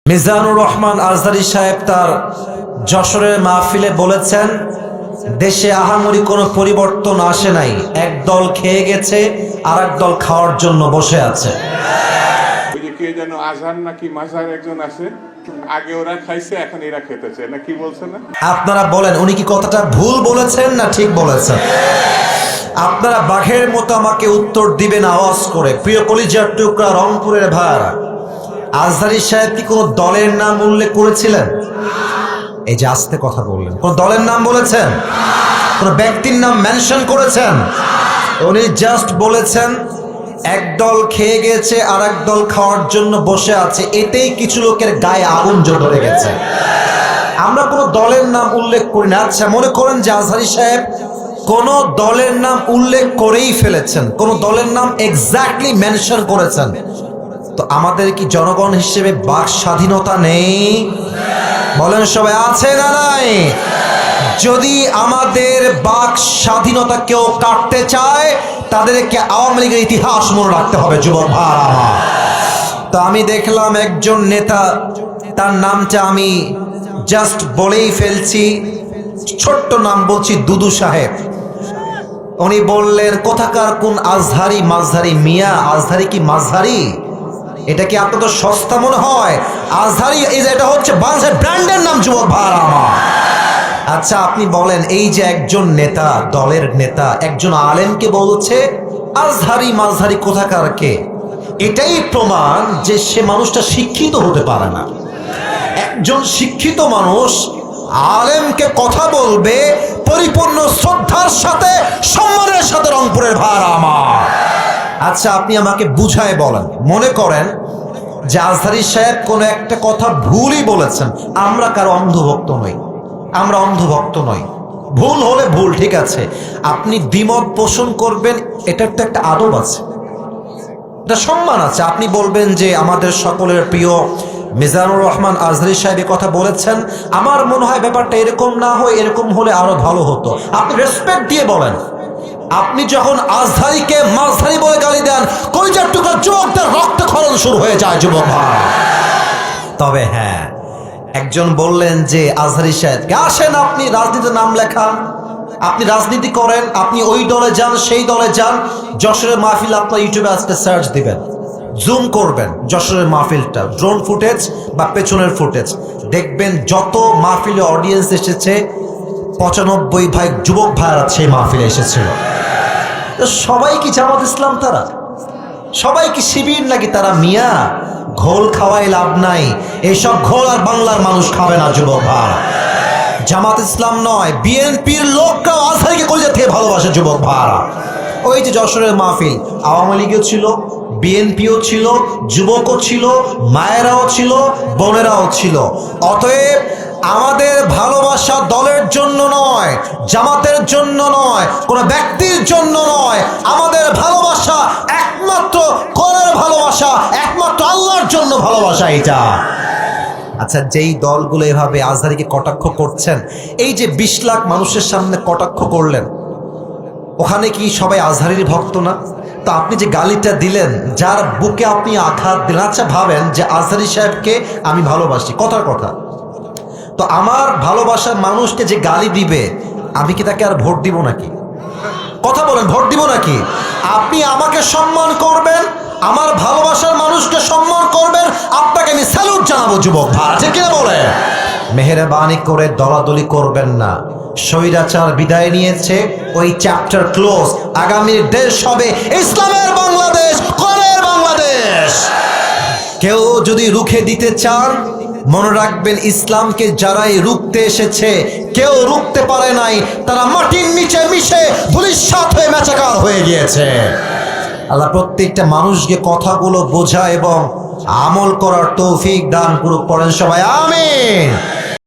মিজানুর রহমান আজহারী সাহেব তার যশোরের মাহফিলে বলেছেন, দেশে আহামরি কোনো পরিবর্তন আসে নাই, এক দল খেয়ে গেছে আর এক দল খাওয়ার জন্য বসে আছে। কে যেন আজহার নাকি মাঝার একজন আছে, আগে ওরা খাইছে এখন এরা খেতেছে না, কি বলছে না? আপনারা বলেন উনি কি কথাটা ভুল বলেছেন না ঠিক বলেছেন? আপনারা বাঘের মতো আমাকে উত্তর দিবেন আওয়াজ করে। প্রিয় কলিজার টুকরা রংপুরের ভাইরা, আজহারী সাহেব কি কোনো দলের নাম উল্লেখ করেছিলেন? এই যে আস্তে কথা বললেন, কোন দলের নাম বলেছেন? কোন ব্যক্তির নাম মেনশন করেছেন? উনি জাস্ট বলেছেন এক দল খেয়ে গেছে আর এক দল খাওয়ার জন্য বসে আছে, এতেই কিছু লোকের গায়ে আগুন ধরে গেছে। আমরা কোনো দলের নাম উল্লেখ করি না। আচ্ছা, মনে করেন যে আজহারী সাহেব কোন দলের নাম উল্লেখ করেই ফেলেছেন, কোন দলের নাম এক্স্যাক্টলি মেনশন করেছেন, তো আমাদের কি জনগণ হিসেবে বাক স্বাধীনতা নেই? বলেন সবাই, আছে না নাই? যদি আমাদের বাক স্বাধীনতা কেউ কাটতে চায়, তাদেরকে আওয়ামী লীগের ইতিহাস মনে রাখতে হবে। যুবক ভাই আমার, তো আমি দেখলাম একজন নেতা, তার নামটা আমি জাস্ট বলেই ফেলছি, ছোট্ট নাম বলছি, দুদু সাহেব। উনি বললেন কোথাকার কোন আজহারি মাঝহারি মিয়া, আজহারি কি মাঝহারি? এটা কি আপনাদের সস্তা মনে হয়? আজহারি এটা হচ্ছে বাংলাদেশের ব্র্যান্ডের নাম। যুবক ভাই আমার, আচ্ছা আপনি বলেন, এই যে একজন নেতা, দলের নেতা একজন আলেমকে বলছে আজহারি মাঝহারি কোথাকার কে, এটাই প্রমাণ যে সে মানুষটা শিক্ষিত হতে পারে না। একজন শিক্ষিত মানুষ আলেমকে কথা বলবে পরিপূর্ণ শ্রদ্ধার সাথে, সম্মানের সাথে। রংপুরের ভাই আমার, আচ্ছা আপনি আমাকে বুঝায় বলেন, মনে করেন যে আজহারী সাহেব কোনো একটা কথা ভুলই বলেছেন, আমরা কারো অন্ধভক্ত নই, আমরা অন্ধভক্ত নই, ভুল হলে ভুল, ঠিক আছে, আপনি দ্বিমত পোষণ করবেন, এটার তো একটা আদব আছে, এটা সম্মান আছে। আপনি বলবেন যে আমাদের সকলের প্রিয় মিজানুর রহমান আজহারী সাহেব কথা বলেছেন, আমার মনে হয় ব্যাপারটা এরকম না হয়, এরকম হলে আরো ভালো হতো। আপনি রেসপেক্ট দিয়ে বলেন। আপনি যখন আজহারীকে মাঝহারি বলে গালি দেন, কলিজার টুকরা যুবকদের রক্তক্ষরণ শুরু হয়ে যায়। যুবক ভাই, তবে হ্যাঁ, একজন বললেন যে আজহারী সাহেবকে, আসেন আপনি রাজনীতির নাম লেখান, আপনি রাজনীতি করেন, আপনি ওই দলে যান সেই দলে যান, যশোরের মাহফিল আপনার ইউটিউবে আজকে সার্চ দিবেন, জুম করবেন যশোরের মাহফিলটা, ড্রোন ফুটেজ বা পেছনের ফুটেজ দেখবেন, যত মাহফিলে অডিয়েন্স এসেছে 95 যুবক ভাইরা সেই মাহফিলে এসেছিল। সবাই কি জামাত ইসলাম? তারা সবাই কি শিবির নাকি? তারা মিয়া, ঘোল খাওয়াই লাভ নাই, এইসব ঘোল আর বাংলার মানুষ খাবে না। যুবক ভাই, জামাত ইসলাম নয়, বিএনপির লোকরাও আজহারীকে কলিজা থেকে ভালোবাসে। যুবক ভাইরা, ওই যে যশোরের মাহফিল, আওয়ামী লীগও ছিল, বিএনপিও ছিল, যুবকও ছিল, মায়েরাও ছিল, বোনেরাও ছিল। অতএব আমাদের ভালোবাসা দলের জন্য নয়, জামাতের জন্য নয়, কোনো ব্যক্তির জন্য নয়, আমাদের ভালোবাসা একমাত্র কোরআনের ভালোবাসা, একমাত্র আল্লাহর জন্য ভালোবাসা এটা। আচ্ছা, যেই দলগুলো এভাবে আজহারীকে কটাক্ষ করছেন, এই যে 20 লাখ মানুষের সামনে কটাক্ষ করলেন, ওখানে কি সবাই আজহারীর ভক্ত না? তো আপনি যে গালিটা দিলেন, যার বুকে আপনি আঘাত দিলেন, আচ্ছা ভাবেন যে আজহারী সাহেবকে আমি ভালোবাসি, কথার কথা, তো আমার ভালোবাসার মানুষকে যে গালি দিবে, আমি কি তাকে আর ভোট দিব নাকি? কথা বলেন, ভোট দিব নাকি? আপনি আমাকে সম্মান করবেন, আমার ভালোবাসার মানুষকে সম্মান করবেন, আপনাকে আমি স্যালুট জানাবো। যুবক ভাই, ঠিক কিনা বলে? মেহেরবানি করে দলাদলি করবেন না। স্বৈরাচার বিদায় নিয়েছে, ওই চ্যাপ্টার ক্লোজ। আগামীর দেশ হবে ইসলামের বাংলাদেশ, কোরআনের বাংলাদেশ। কেউ যদি রুখে দিতে চান, মনে রাখবেন ইসলামকে যারাই রুখতে এসেছে, কেউ রুখতে পারে নাই, তারা মাটির নিচে মিশে ধূলিসাৎ হয়ে মেচাকার হয়ে গিয়েছে। আল্লাহ প্রত্যেকটা মানুষকে কথাগুলো বোঝা এবং আমল করার তৌফিক দান করুক। পড়েন সবাই আমিন।